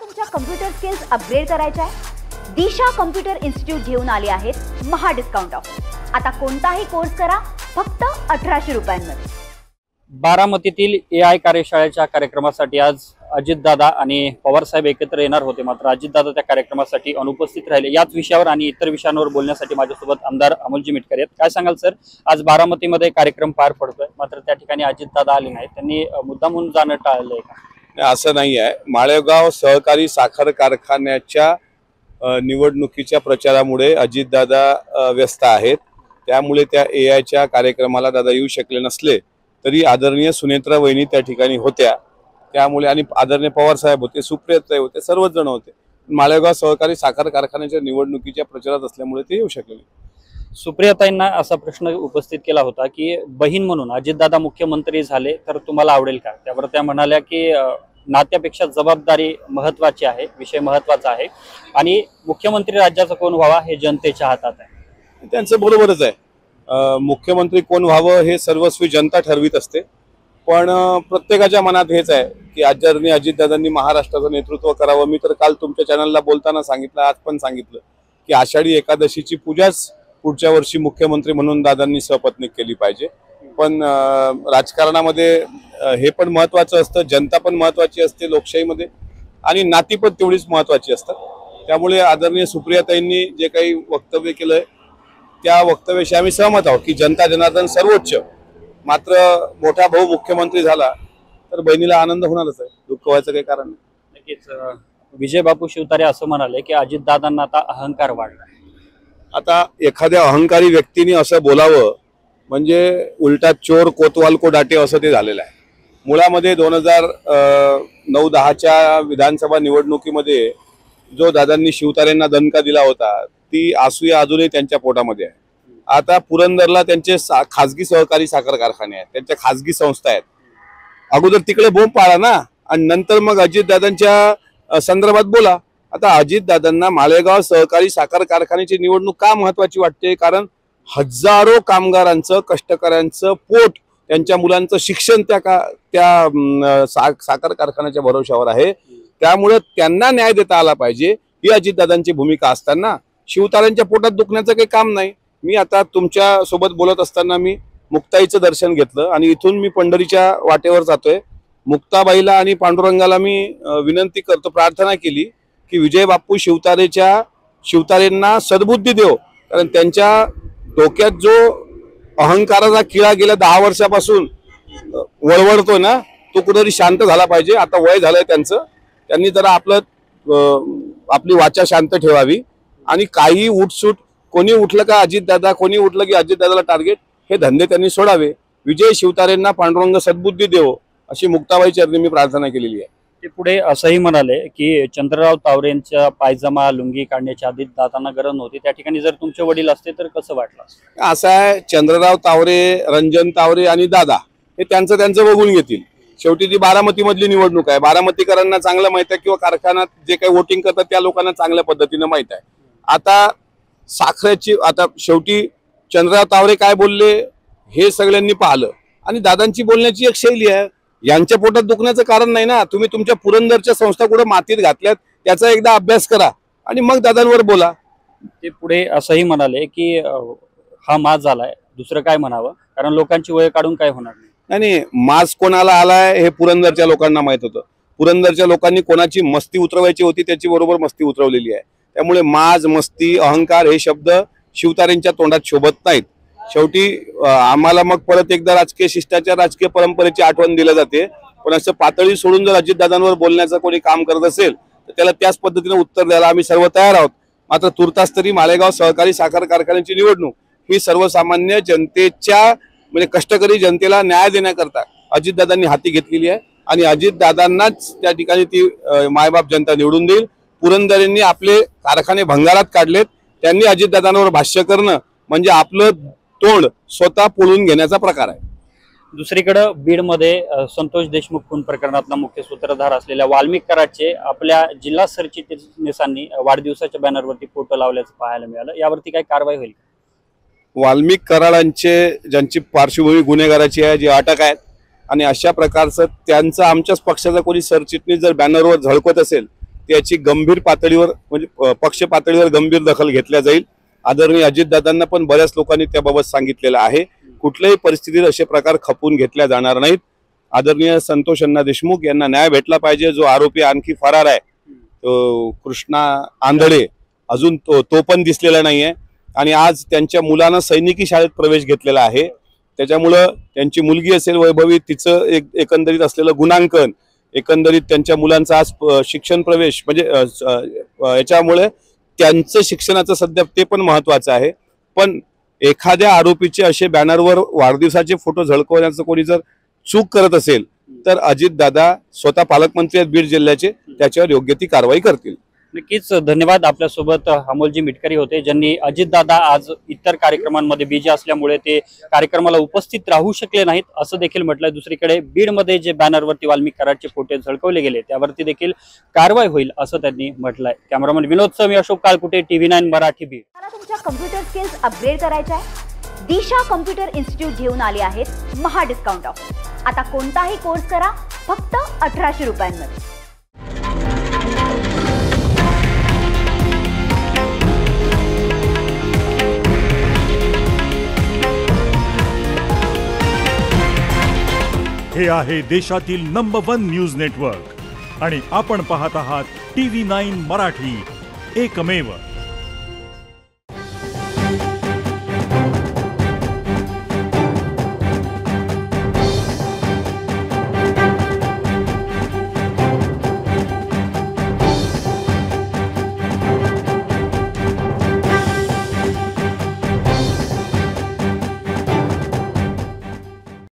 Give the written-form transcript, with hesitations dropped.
तुमच्या computer skills upgrade करायच्या आहे? दिशा कम्प्युटर इन्स्टिट्यूट घेऊन आले आहेत महा डिस्काउंट ऑफर। आता कोणताही कोर्स करा फक्त 1800 रुपयांमध्ये। बारामतीतील AI कार्यशाळेच्या कार्यक्रमासाठी आज अजितदादा आणि पवारसाहेब एकत्र येणार होते, मात्र अजितदादा त्या कार्यक्रमासाठी अनुपस्थित राहिले। याच विषयावर आणि इतर विषयांवर बोलण्यासाठी माझ्यासोबत आमदार अमोलजी मिटकर आहेत। काय सांगाल सर, आज बारामतीमध्ये कार्यक्रम पार पडतोय, मात्र त्या ठिकाणी अजितदादा आले नाहीत, त्यांनी मुद्दामून जाणं टाळलंय का? असं नाही आहे। माळेगाव सहकारी साखर कारखान्याच्या निवडणुकीच्या प्रचारामुळे अजितदादा व्यस्त आहेत, त्यामुळे त्या AIच्या कार्यक्रमाला दादा येऊ शकले नसले तरी आदरणीय सुनेत्रा वहिनी त्या ठिकाणी होत्या, त्यामुळे आणि आदरणीय पवार साहेब होते, सुप्रियाताई होते, सर्वच जण होते। माळेगाव सहकारी साखर कारखान्याच्या निवडणुकीच्या प्रचारात असल्यामुळे ते येऊ शकले नाही। सुप्रियाताईंना असा प्रश्न उपस्थित केला होता की बहीण म्हणून अजितदादा मुख्यमंत्री झाले तर तुम्हाला आवडेल का? त्यावर त्या म्हणाल्या की नात्यापेक्षा जबाबदारी महत्वाची आहे, विषय महत्वाचा आहे आणि मुख्यमंत्री राज्याचा कोण व्हावा हे जनतेच्या हातात आहे। त्यांचं बरोबरच आहे। मुख्यमंत्री कोण व्हावं हे सर्वस्वी जनता ठरवित असते, पण प्रत्येकाच्या मनात हेच आहे की आदरणीय अजितदादांनी महाराष्ट्राचं नेतृत्व करावं। मी तर काल तुमच्या चॅनलला बोलताना सांगितलं, आज पण सांगितलं की आषाढी एकादशीची पूजाच पुढच्या वर्षी मुख्यमंत्री म्हणून दादांनी सपत्नीक केली पाहिजे। पण राजकारणामध्ये हे पण महत्त्वाचं असतं, जनता पण महत्त्वाची असते लोकशाहीमध्ये, आणि नाती पण तेवढीच महत्त्वाची असतात। त्यामुळे आदरणीय सुप्रियाताईंनी जे काही वक्तव्य केलंय त्या वक्तव्याशी आम्ही सहमत आहोत की जनता जनार्दन सर्वोच्च, मात्र मोठा भाऊ मुख्यमंत्री झाला तर बहिणीला आनंद होणारच आहे, दुःख व्हायचं काही कारण नाही। नक्कीच विजय बापू शिवतारे असं म्हणाले की अजितदादांना आता अहंकार वाढला। आता एखाद्या अहंकारी व्यक्तीने असं बोलावं म्हणजे उलटा चोर कोतवाल को डाटे असं ते झालेलं आहे। मुळामध्ये 2009-10च्या विधानसभा निवडणुकीमध्ये जो दादांनी शिवतारेंना दणका दिला होता ती असूया अजूनही त्यांच्या पोटामध्ये आहे। आता पुरंदरला त्यांचे खासगी सहकारी साखर कारखाने आहेत, त्यांच्या खासगी संस्था आहेत। अगोदर तिकडे बोंब पाडा ना, आणि नंतर मग अजितदादांच्या संदर्भात बोला। आता अजितदादांना माळेगाव सहकारी साखर कारखान्याची निवडणूक का महत्वाची वाटते? कारण हजारो कामगारांचं, कष्टकऱ्यांचं पोट, त्यांच्या मुलांचं शिक्षण त्या साखर कारखान्याच्या भरोशावर आहे, त्यामुळे त्यांना न्याय देता आला पाहिजे ही अजितदादांची भूमिका असताना शिवतारेंच्या पोटात दुखण्याचं काही काम नाही। मी आता तुमच्या सोबत बोलत असताना मी मुक्ताईचं दर्शन घेतलं आणि इथून मी पंढरीच्या वाटेवर जातोय। मुक्ताबाईला आणि पांडुरंगाला मी विनंती करतो, प्रार्थना केली की विजय बापू शिवतारेंना सद्बुद्धी देव, कारण त्यांच्या डोक्यात जो अहंकाराचा किडा गेल्या 10 वर्षापासून वळवळतोय ना, तो कुठेतरी शांत झाला पाहिजे। आता वय झालंय त्यांचं, त्यांनी जरा आपली वाचा शांत ठेवावी आणि काही उठसूट, कोणी उठलं का अजितदादा, कोणी उठलं की अजितदादाला टार्गेट, हे धंदे त्यांनी सोडावे। विजय शिवतारेंना पांडुरंग सद्बुद्धी देव अशी मुक्ताबाई चरणी मी प्रार्थना केलेली आहे। ते पुढे असंही म्हणाले की चंद्रराव तावरेंच्या पायजमा लुंगी काढण्याची अजितदादांना गरज नव्हती, त्या ठिकाणी जर तुमचे वडील असते तर कसं वाटलं? असं आहे, चंद्रराव तावरे, रंजन तावरे आणि दादा हे त्यांचं बघून घेतील। शेवटी ती बारामती मधली निवडणूक आहे, बारामतीकरांना चांगलं माहित आहे, किंवा कारखान्यात जे काही वोटिंग करतात त्या लोकांना चांगल्या पद्धतीने माहित आहे। आता साखरेची, आता शेवटी चंद्रराव तावरे काय बोलले हे सगळ्यांनी पाहिलं, आणि दादांची बोलण्याची एक शैली आहे। यांच्या पोटात दुखण्याचं कारण नाही ना, तुम्ही तुमच्या पुरंदरच्या संस्था कुठे मातीत घातल्यात त्याचा एकदा अभ्यास करा आणि मग दादांवर बोला। ते पुढे असंही म्हणाले की हा माज झालाय, दुसरं काय म्हणावं, कारण लोकांची वय काढून काय होणार नाही। आणि माज कोणाला आलाय हे पुरंदरच्या लोकांना माहित होतं। पुरंदरच्या लोकांनी कोणाची मस्ती उतरवायची होती त्याची बरोबर मस्ती उतरवलेली आहे। त्यामुळे माज, मस्ती, अहंकार हे शब्द शिवतारेंच्या तोंडात शोभत नाहीत। शेवटी आम्हाला मग परत एकदा राजकीय शिष्टाचार, राजकीय परंपरेची आठवण दिली जाते, पण असं पातळी सोडून जर अजितदादांवर बोलण्याचं कोणी काम करत असेल तर त्याला त्याच पद्धतीने उत्तर द्यायला आम्ही सर्व तयार आहोत। मात्र तुर्तास तरी माळेगाव सहकारी साखर कारखान्याची निवडणूक ही सर्वसामान्य जनतेच्या, म्हणजे कष्टकरी जनतेला न्याय देण्याकरता अजितदादांनी हाती घेतलेली आहे, आणि अजितदादांनाच त्या ठिकाणी ती मायबाप जनता निवडून देईल। पुरंदरेंनी आपले कारखाने भंगारात काढलेत, त्यांनी अजितदादांवर भाष्य करणं म्हणजे आपलं तोंड स्वतः पोळून घेण्याचा प्रकार आहे। दुसरीकडे बीडमध्ये संतोष देशमुख खून प्रकरणातला मुख्य सूत्रधार असलेल्या वाल्मिक कराडचे आपल्या जिल्हा सरचिटणीसांनी वाढदिवसाच्या बॅनरवरती फोटो लावल्याचं पाहायला मिळालं, यावरती काय कारवाई होईल? वाल्मिक कराडांचे ज्यांची पार्श्वभूमी गुन्हेगाराची आहे, जी अटक आहेत, आणि अशा प्रकारचं त्यांचं आमच्याच पक्षाचा कोणी सरचिटणीस जर बॅनरवर झळकत असेल त्याची गंभीर पातळीवर म्हणजे पक्ष पातळीवर गंभीर दखल घेतल्या जाईल. आदरणीय अजितदादांना पण बऱ्याच लोकांनी त्याबाबत सांगितलेलं आहे. कुठल्याही परिस्थितीत असे प्रकार खपून घेतल्या जाणार नाहीत. आदरणीय संतोष अण्णा देशमुख यांना न्याय भेटला पाहिजे. जो आरोपी आणखी फरार आहे तो कृष्णा आंधळे, अजून तो पण दिसलेला नाहीये. आणि आज त्यांच्या मुलानं सैनिकी शाळेत प्रवेश घेतलेला आहे. त्याच्यामुळं त्यांची मुलगी असेल वैभवी, तिचं एकंदरीत असलेलं गुणांकन, एकंदरीत त्यांच्या मुलांचा आज शिक्षण प्रवेश म्हणजे याच्यामुळे त्यांचं शिक्षणाचं सध्या ते पण महत्वाचं आहे. पण एखाद्या आरोपीचे असे बॅनरवर वाढदिवसाचे फोटो झळकवण्याचं कोणी जर चूक करत असेल तर अजितदादा स्वतः पालकमंत्री आहेत बीड जिल्ह्याचे, त्याच्यावर योग्य ती कारवाई करतील. नक्कीच धन्यवाद. आपल्यासोबत अमोलजी मिटकरी होते, ज्यांनी अजितदादा आज इतर कार्यक्रमांमध्ये बिझी असल्यामुळे ते कार्यक्रमाला उपस्थित राहू शकले नाहीत असं देखील म्हटलंय. दुसरीकडे बीडमध्ये जे बॅनरवरती वाल्मिक कराडचे फोटो झळकवले गेले त्यावरती देखील कारवाई होईल असं त्यांनी म्हटलंय. कॅमेरामन विनोद सह, मी अशोक काळकुटे, TV9 मराठी बीड. मला तुमच्या कम्प्युटर स्किल्स अपग्रेड करायचे आहे? दिशा कम्प्युटर इन्स्टिट्यूट घेऊन आले आहेत महा डिस्काउंट ऑफर. आता कोणताही कोर्स करा फक्त 1800 रुपयांमध्ये. हे आहे देशातील नंबर 1 न्यूज नेटवर्क आणि आपण पाहत आहात TV9 मराठी, एकमेव.